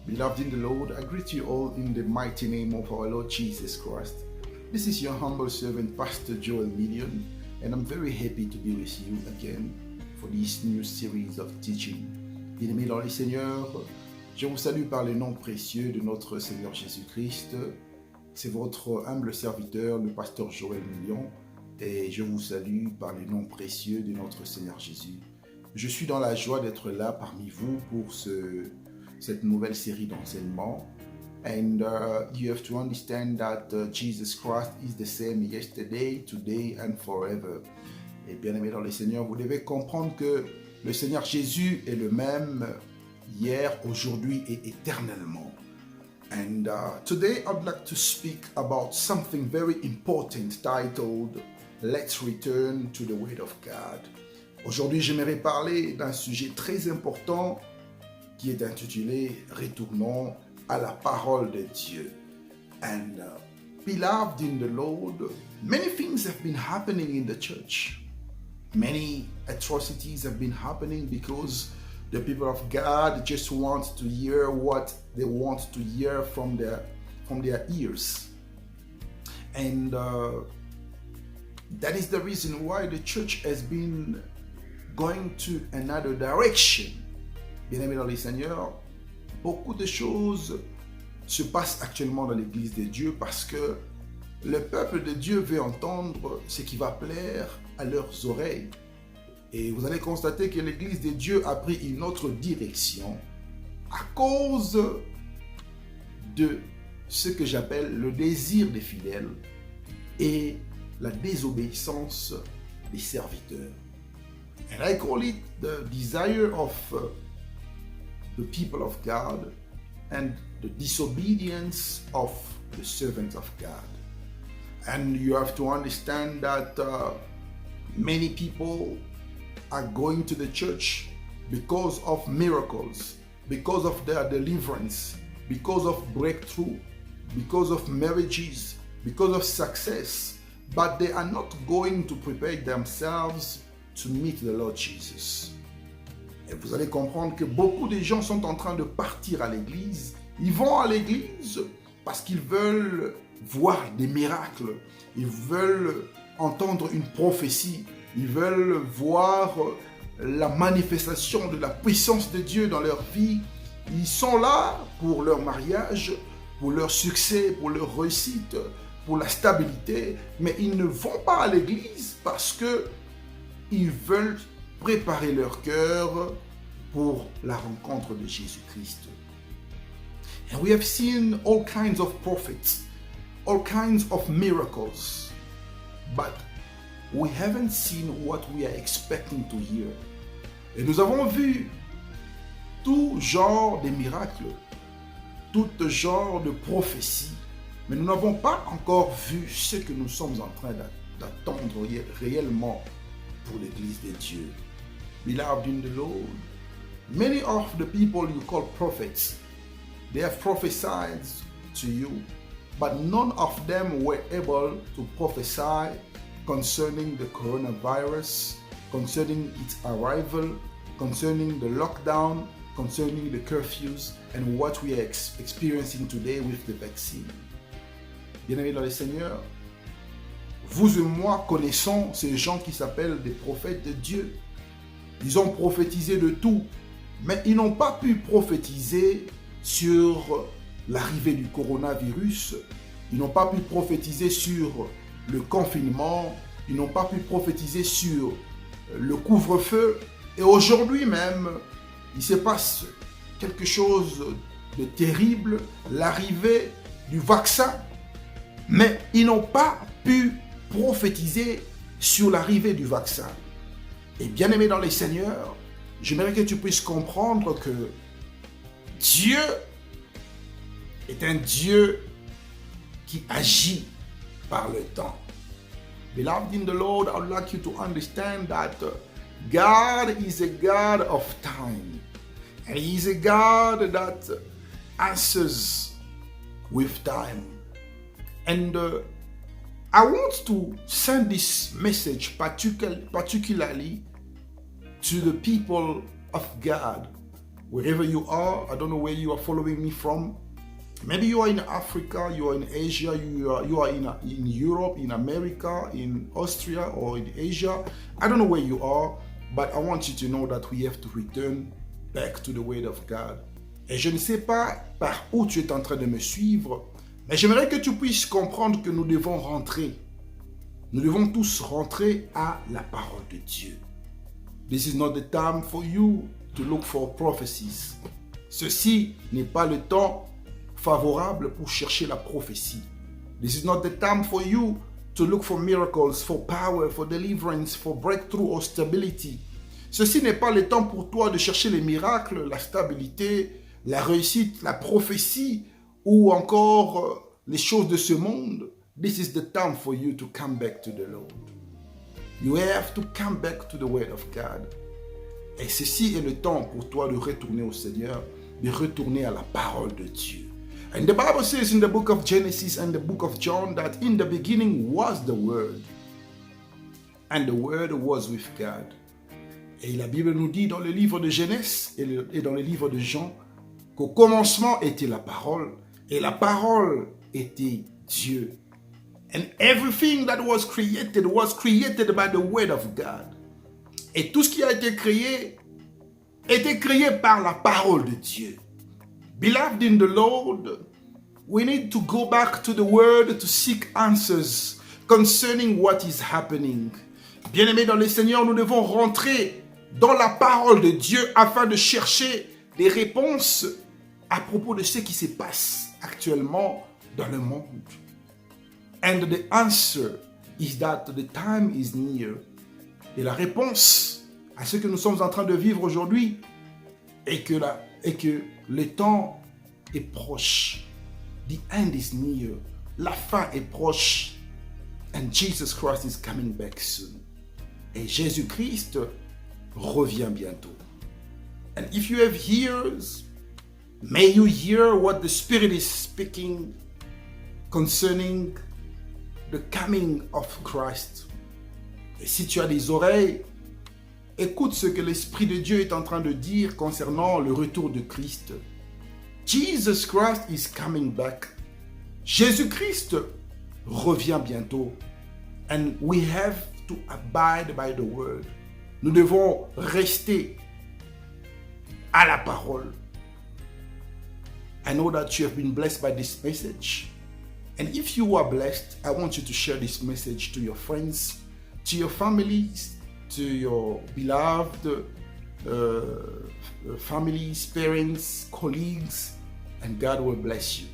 Beloved in the Lord, I greet you all in the mighty name of our Lord Jesus Christ. This is your humble servant, Pastor Joel Million, and I'm very happy to be with you again for this new series of teaching. Bien-aimés dans le Seigneur, je vous salue par le nom précieux de notre Seigneur Jésus-Christ. C'est votre humble serviteur, le pasteur Joel Million, et je vous salue par le nom précieux de notre Seigneur Jésus. Je suis dans la joie d'être là parmi vous pour cette nouvelle série d'enseignements. And you have to understand that Jesus Christ is the same yesterday, today and forever. Et bien aimé dans le Seigneur, vous devez comprendre que le Seigneur Jésus est le même hier, aujourd'hui et éternellement. And today I'd like to speak about something very important titled Let's Return to the Word of God. Aujourd'hui, j'aimerais parler d'un sujet très important qui est intitulé « Retournons à la parole de Dieu ». And beloved in the Lord, many things have been happening in the church. Many atrocities have been happening because the people of God just want to hear what they want to hear from their ears. And that is the reason why the church has been going to another direction. Bien-aimés dans le Seigneur, beaucoup de choses se passent actuellement dans l'Église de Dieu parce que le peuple de Dieu veut entendre ce qui va plaire à leurs oreilles. Et vous allez constater que l'Église de Dieu a pris une autre direction à cause de ce que j'appelle le désir des fidèles et la désobéissance des serviteurs. And I call it the desire of the people of God and the disobedience of the servants of God. And you have to understand that many people are going to the church because of miracles, because of their deliverance, because of breakthrough, because of marriages, because of success, but they are not going to prepare themselves to meet the Lord Jesus. Et vous allez comprendre que beaucoup de gens sont en train de partir à l'église. Ils vont à l'église parce qu'ils veulent voir des miracles. Ils veulent entendre une prophétie. Ils veulent voir la manifestation de la puissance de Dieu dans leur vie. Ils sont là pour leur mariage, pour leur succès, pour leur réussite, pour la stabilité. Mais ils ne vont pas à l'église parce que ils veulent préparer leur cœur pour la rencontre de Jésus-Christ. And we have seen all kinds of prophets, all kinds of miracles, but we haven't seen what we are expecting to hear. Et nous avons vu tout genre de miracles, tout genre de prophéties, mais nous n'avons pas encore vu ce que nous sommes en train d'attendre réellement pour l'Église de Dieu. Beloved in the Lord, many of the people you call prophets, they have prophesied to you, but none of them were able to prophesy concerning the coronavirus, concerning its arrival, concerning the lockdown, concerning the curfews, and what we are experiencing today with the vaccine. Bien-aimés dans le Seigneur, vous et moi connaissons ces gens qui s'appellent des prophètes de Dieu. Ils ont prophétisé de tout, mais ils n'ont pas pu prophétiser sur l'arrivée du coronavirus. Ils n'ont pas pu prophétiser sur le confinement. Ils n'ont pas pu prophétiser sur le couvre-feu. Et aujourd'hui même, il se passe quelque chose de terrible, l'arrivée du vaccin. Mais ils n'ont pas pu prophétiser sur l'arrivée du vaccin. Et bien aimé dans les Seigneurs, j'aimerais que tu puisses comprendre que Dieu est un Dieu qui agit par le temps. Beloved in the Lord, I would like you to understand that God is a God of time. And He is a God that answers with time. And I want to send this message particularly to the people of God wherever you are. I don't know where you are following me from. Maybe you are in Africa, you are in Asia, you are in Europe, in America, in Austria, or in Asia. I don't know where you are, but I want you to know that we have to return back to the Word of God. Et je ne sais pas par où tu es en train de me suivre, mais j'aimerais que tu puisses comprendre que nous devons rentrer. Nous devons tous rentrer à la parole de Dieu. This is not the time for you to look for prophecies. Ceci n'est pas le temps favorable pour chercher la prophétie. This is not the time for you to look for miracles, for power, for deliverance, for breakthrough or stability. Ceci n'est pas le temps pour toi de chercher les miracles, la stabilité, la réussite, la prophétie ou encore les choses de ce monde. This is the time for you to come back to the Lord. You have to come back to the Word of God. Et ceci est le temps pour toi de retourner au Seigneur, de retourner à la parole de Dieu. And the Bible says in the book of Genesis and the book of John that in the beginning was the Word. And the Word was with God. Et la Bible nous dit dans le livre de Genèse et dans le livre de Jean qu'au commencement était la parole et la parole était Dieu. And everything that was created by the Word of God. Et tout ce qui a été créé par la parole de Dieu. Beloved in the Lord, we need to go back to the Word to seek answers concerning what is happening. Bien-aimés dans le Seigneur, nous devons rentrer dans la parole de Dieu afin de chercher des réponses à propos de ce qui se passe actuellement dans le monde. And the answer is that the time is near. Et la réponse à ce que nous sommes en train de vivre aujourd'hui est que le temps est proche. The end is near. La fin est proche. And Jesus Christ is coming back soon. Et Jésus-Christ revient bientôt. And if you have ears, may you hear what the Spirit is speaking concerning the coming of Christ. Et si tu as des oreilles, écoute ce que l'Esprit de Dieu est en train de dire concernant le retour de Christ. Jesus Christ is coming back. Jésus-Christ revient bientôt. And we have to abide by the word. Nous devons rester à la parole. I know that you have been blessed by this message. And if you are blessed, I want you to share this message to your friends, to your families, to your beloved families, parents, colleagues, and God will bless you.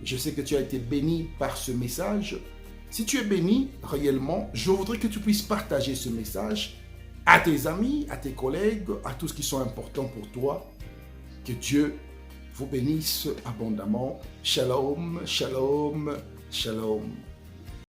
Je sais que tu as été béni par ce message. Si tu es béni réellement, je voudrais que tu puisses partager ce message à tes amis, à tes collègues, à tous qui sont importants pour toi. Que Dieu vous bénisse abondamment. Shalom, shalom, shalom.